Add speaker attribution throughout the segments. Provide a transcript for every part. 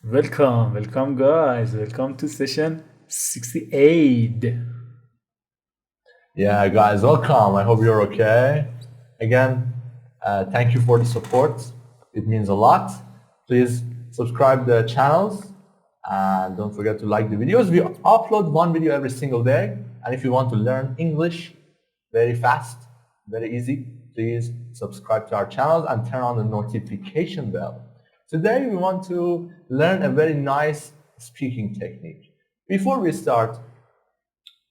Speaker 1: Welcome guys. Welcome to session 68.
Speaker 2: Yeah, guys, welcome. I hope you're okay. Again, thank you for the support. It means a lot. Please subscribe the channels and don't forget to like the videos. We upload one video every single day. And if you want to learn English very fast, very easy, please subscribe to our channels and turn on the notification bell. Today we want to learn a very nice speaking technique. Before we start,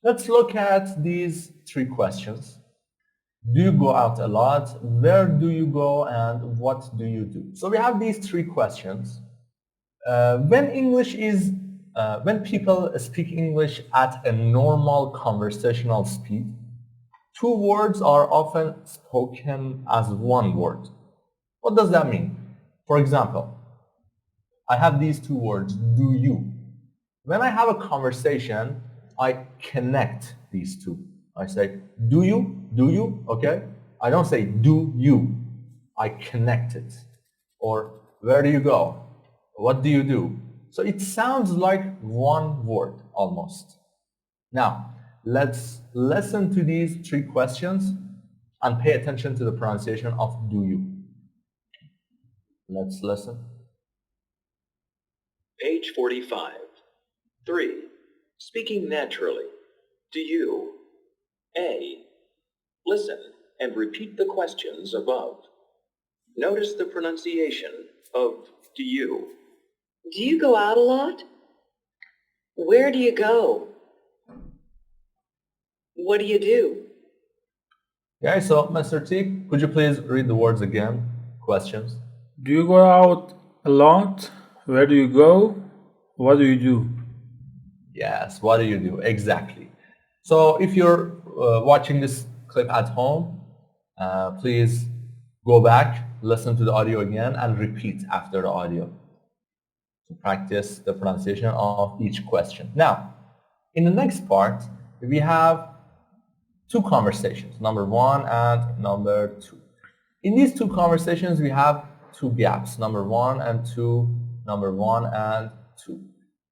Speaker 2: let's look at these three questions. Do you go out a lot? Where do you go? And what do you do? So we have these three questions. When people speak English at a normal conversational speed, two words are often spoken as one word. What does that mean? For example, I have these two words, do you. When I have a conversation, I connect these two. I say, do you, okay? I don't say, do you. I connect it. Or, where do you go? What do you do? So it sounds like one word almost. Now, let's listen to these three questions and pay attention to the pronunciation of do you. Let's listen.
Speaker 3: Page 45. 3. Speaking naturally. Do you? A. Listen and repeat the questions above. Notice the pronunciation of do you.
Speaker 4: Do you go out a lot? Where do you go? What do you do?
Speaker 2: Okay, so Mr. T, could you please read the words again? Questions.
Speaker 1: Do you go out a lot? Where do you go? What do you do?
Speaker 2: Yes, what do you do? Exactly. So if you're watching this clip at home, please go back, listen to the audio again, and repeat after the audio to practice the pronunciation of each question. Now, in the next part, we have two conversations, number one and number two. In these two conversations, we have two gaps, number one and two, number one and two.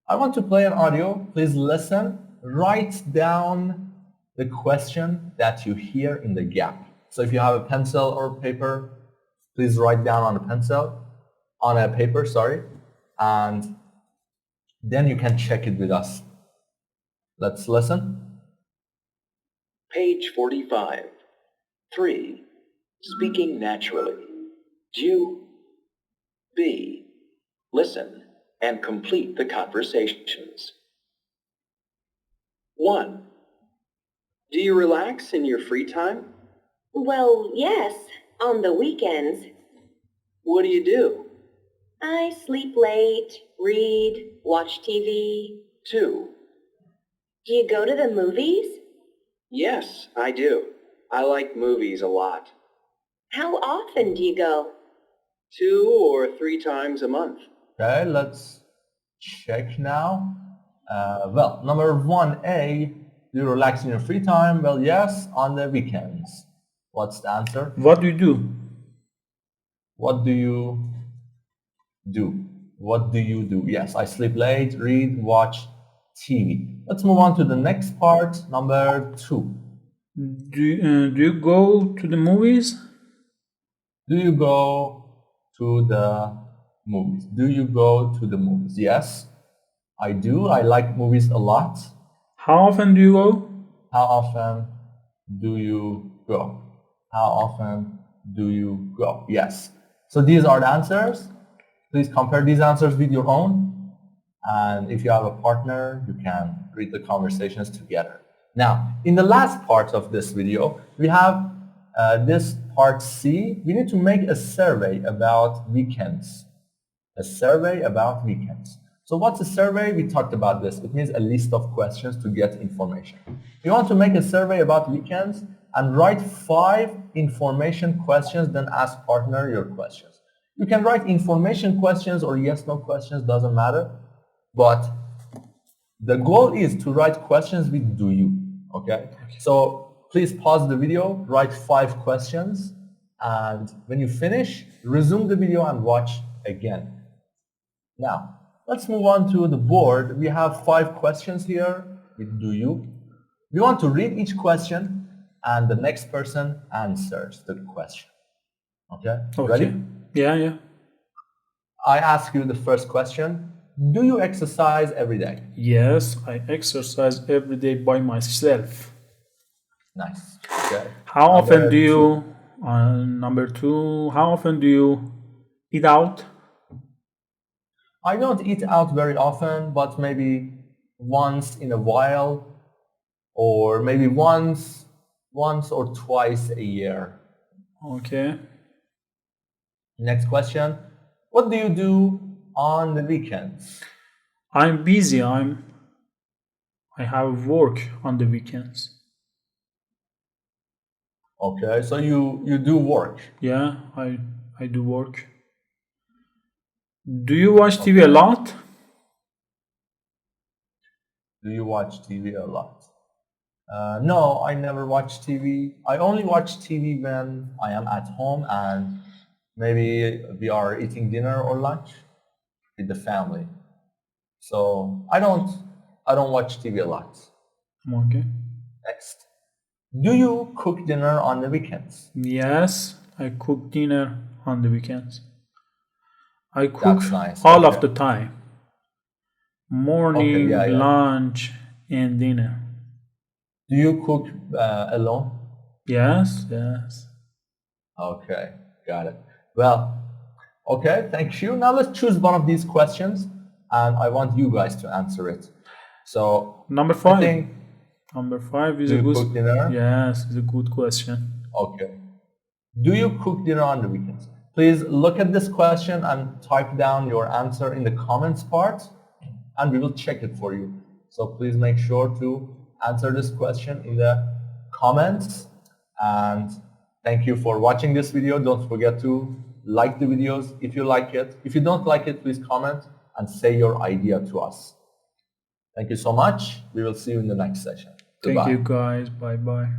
Speaker 2: I want to play an audio. Please listen. Write down the question that you hear in the gap. So if you have a pencil or paper, please write down on a paper, and then you can check it with us. Let's listen.
Speaker 3: Page 45. 3. Speaking naturally. Do. B. Listen and complete the conversations. 1. Do you relax in your free time?
Speaker 5: Well, yes, on the weekends.
Speaker 3: What do you do?
Speaker 5: I sleep late, read, watch TV.
Speaker 3: 2.
Speaker 5: Do you go to the movies?
Speaker 3: Yes, I do. I like movies a lot.
Speaker 5: How often do you go?
Speaker 3: 2 or 3 times a month.
Speaker 2: Okay, let's check now. Well, number 1A, do you relax in your free time? Well, yes, on the weekends. What's the answer?
Speaker 1: What do you do?
Speaker 2: What do you do? What do you do? Yes, I sleep late, read, watch TV. Let's move on to the next part, number 2.
Speaker 1: Do you go to the movies?
Speaker 2: Do you go to the movies? Do you go to the movies? Yes, I do. I like movies a lot.
Speaker 1: How often do you go?
Speaker 2: How often do you go? How often do you go? Yes. So these are the answers. Please compare these answers with your own. And if you have a partner, you can read the conversations together. Now, in the last part of this video, we have this part C. We need to make a survey about weekends. A survey about weekends. So what's a survey? We talked about this. It means a list of questions to get information. You want to make a survey about weekends and write 5 information questions, then ask partner your questions. You can write information questions or yes/no questions, doesn't matter. But the goal is to write questions with do you, okay? So please pause the video, write 5 questions, and when you finish, resume the video and watch again. Now, let's move on to the board. We have 5 questions here with do you. We want to read each question and the next person answers the question. Okay?
Speaker 1: Okay.
Speaker 2: Ready?
Speaker 1: Yeah.
Speaker 2: I ask you the first question. Do you exercise every day?
Speaker 1: Yes, I exercise every day by myself.
Speaker 2: Nice. Okay.
Speaker 1: How often
Speaker 2: Number
Speaker 1: do
Speaker 2: two.
Speaker 1: you, number 2, how often do you eat out?
Speaker 2: I don't eat out very often, but maybe once in a while, or maybe once or twice a year.
Speaker 1: Okay.
Speaker 2: Next question. What do you do on the weekends?
Speaker 1: I'm busy. I have work on the weekends.
Speaker 2: Okay, so you do work.
Speaker 1: Yeah, I do work. Do you watch TV a lot?
Speaker 2: Do you watch TV a lot? No, I never watch TV. I only watch TV when I am at home and maybe we are eating dinner or lunch with the family. So I don't watch TV a lot.
Speaker 1: Okay.
Speaker 2: Next. Do you cook dinner on the weekends?
Speaker 1: Yes, I cook dinner on the weekends. I cook
Speaker 2: That's nice.
Speaker 1: all
Speaker 2: Okay.
Speaker 1: of the time. Morning,
Speaker 2: yeah.
Speaker 1: lunch, and dinner.
Speaker 2: Do you cook alone?
Speaker 1: Yes.
Speaker 2: Okay, got it. Well, okay, thank you. Now let's choose one of these questions and I want you guys to answer it. So
Speaker 1: Number
Speaker 2: I
Speaker 1: 5.
Speaker 2: think,
Speaker 1: Number 5 is
Speaker 2: do
Speaker 1: a
Speaker 2: you
Speaker 1: good.
Speaker 2: cook dinner?
Speaker 1: Yes, it's a good question.
Speaker 2: Okay. Do you cook dinner on the weekends? Please look at this question and type down your answer in the comments part and we will check it for you. So please make sure to answer this question in the comments. And thank you for watching this video. Don't forget to like the videos if you like it. If you don't like it, please comment and say your idea to us. Thank you so much. We will see you in the next session.
Speaker 1: Thank
Speaker 2: Goodbye.
Speaker 1: you guys. Bye bye.